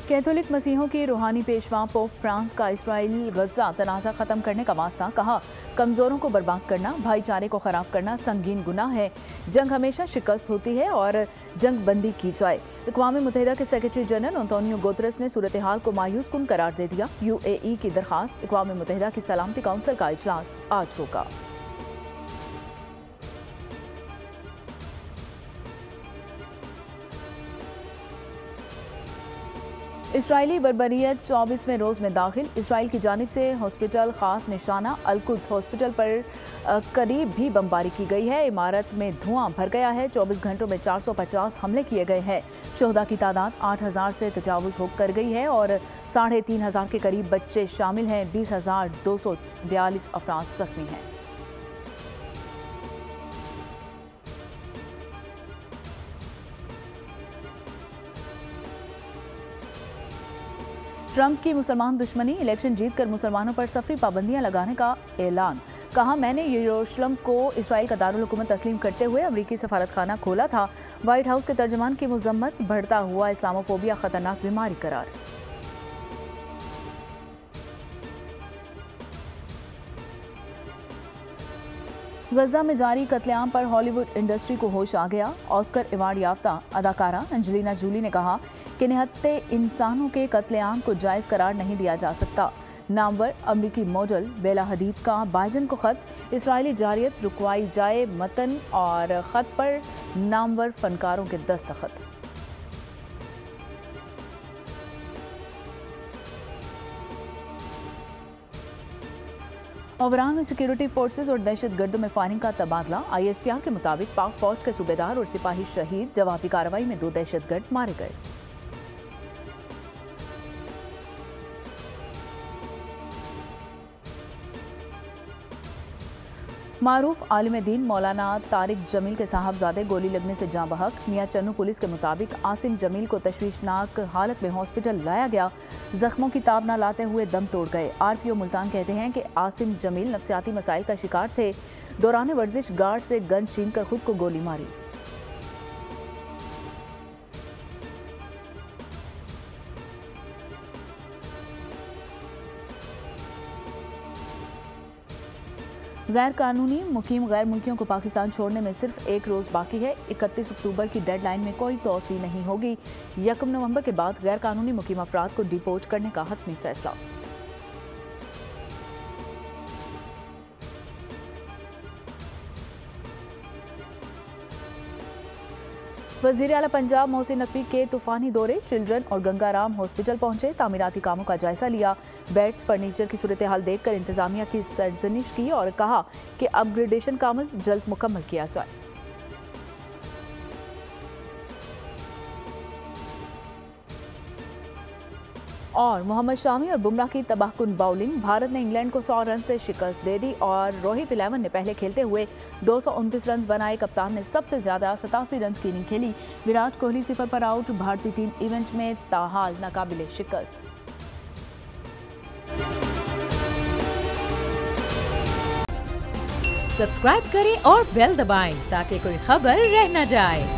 Catholic मसीहों की रूहानी Peshwa pope France का इसराइल गजा तनाज़ा ख़त्म करने का वास्ता। कहा, कमज़ोरों को बर्बाद करना, भाईचारे को ख़राब करना संगीन गुनाह है। जंग हमेशा शिकस्त होती है और जंग बंदी की जाए। अक़वाम मुत्तहिदा के सेक्रेटरी जनरल एंटोनियो गुतेरेस ने सूरत हाल को मायूस कुन करार दे दिया। UAE की दरखास्त। अक़वाम मुत्तहिदा की सलामती काउंसिल का इजलास आज होगा। इसराइली बर्बरियत 24वें रोज़ में दाखिल। इसराइल की जानिब से हॉस्पिटल खास निशाना अल-कुद्स हॉस्पिटल पर करीब भी बमबारी की गई है। इमारत में धुआं भर गया है। 24 घंटों में 450 हमले किए गए हैं। शोहदा की तादाद 8000 से तजावुज़ हो कर गई है और 3500 के करीब बच्चे शामिल हैं। 20,242 अफराद जख्मी हैं। ट्रंप की मुसलमान दुश्मनी। इलेक्शन जीतकर मुसलमानों पर सफरी पाबंदियां लगाने का ऐलान। कहा, मैंने यरूशलेम को इसराइल का दारुल हुकूमत तस्लीम करते हुए अमरीकी सफारतखाना खोला था। व्हाइट हाउस के तर्जमान की मजम्मत। बढ़ता हुआ इस्लामोफोबिया खतरनाक बीमारी करार। गजा में जारी कत्लेआम पर हॉलीवुड इंडस्ट्री को होश आ गया। ऑस्कर अवार्ड याफ्ता अदाकारा एंजेलिना जूली ने कहा कि निहत्ते इंसानों के कत्लेआम को जायज़ करार नहीं दिया जा सकता। नामवर अमरीकी मॉडल बेला हदीद का बाइडन को खत। इसराइली जारियत रुकवाई जाए मतन और खत पर नामवर फनकारों के दस्तखत। ओवरान में सिक्योरिटी फोर्सेस और दहशतगर्दों में फायरिंग का तबादला। ISPR के मुताबिक पाक फौज के सूबेदार और सिपाही शहीद। जवाबी कार्रवाई में 2 दहशतगर्द मारे गए। मारूफ आलिम दीन मौलाना तारिक जमील के साहबजादे गोली लगने से जाँ बहक। मियां चन्नू पुलिस के मुताबिक आसिम जमील को तशवीशनाक हालत में हॉस्पिटल लाया गया। जख्मों की ताब न लाते हुए दम तोड़ गए। RPO मुल्तान कहते हैं कि आसिम जमील नफ्सियाती मसाइल का शिकार थे। दौरान वर्जिश गार्ड से गन छीन कर खुद को गोली मारी। गैर कानूनी मुकीम गैर मुल्कियों को पाकिस्तान छोड़ने में सिर्फ 1 रोज़ बाकी है। 31 अक्टूबर की डेडलाइन में कोई तोसी नहीं होगी। 1 नवंबर के बाद गैर कानूनी मुकीम अफराद को डिपोर्ट करने का हतमी फैसला। वज़ीर आला पंजाब मोहसिन नकवी के तूफानी दौरे। चिल्ड्रन और गंगाराम हॉस्पिटल पहुंचे। तामीराती कामों का जायजा लिया। बेड्स फर्नीचर की सूरत हाल देखकर इंतजामिया की सरजनिश की और कहा कि अपग्रेडेशन का अमल जल्द मुकम्मल किया जाए। और मोहम्मद शामी और बुमराह की तबाहकुन बाउलिंग। भारत ने इंग्लैंड को 100 रन से शिकस्त दे दी और रोहित 11 ने पहले खेलते हुए 229 रन बनाए। कप्तान ने सबसे ज्यादा 87 रन की इनिंग खेली। विराट कोहली 0 पर आउट। भारतीय टीम इवेंट में ताहाल नाकाबिले शिकस्त। सब्सक्राइब करें और बेल दबाएं ताकि कोई खबर रह न जाए।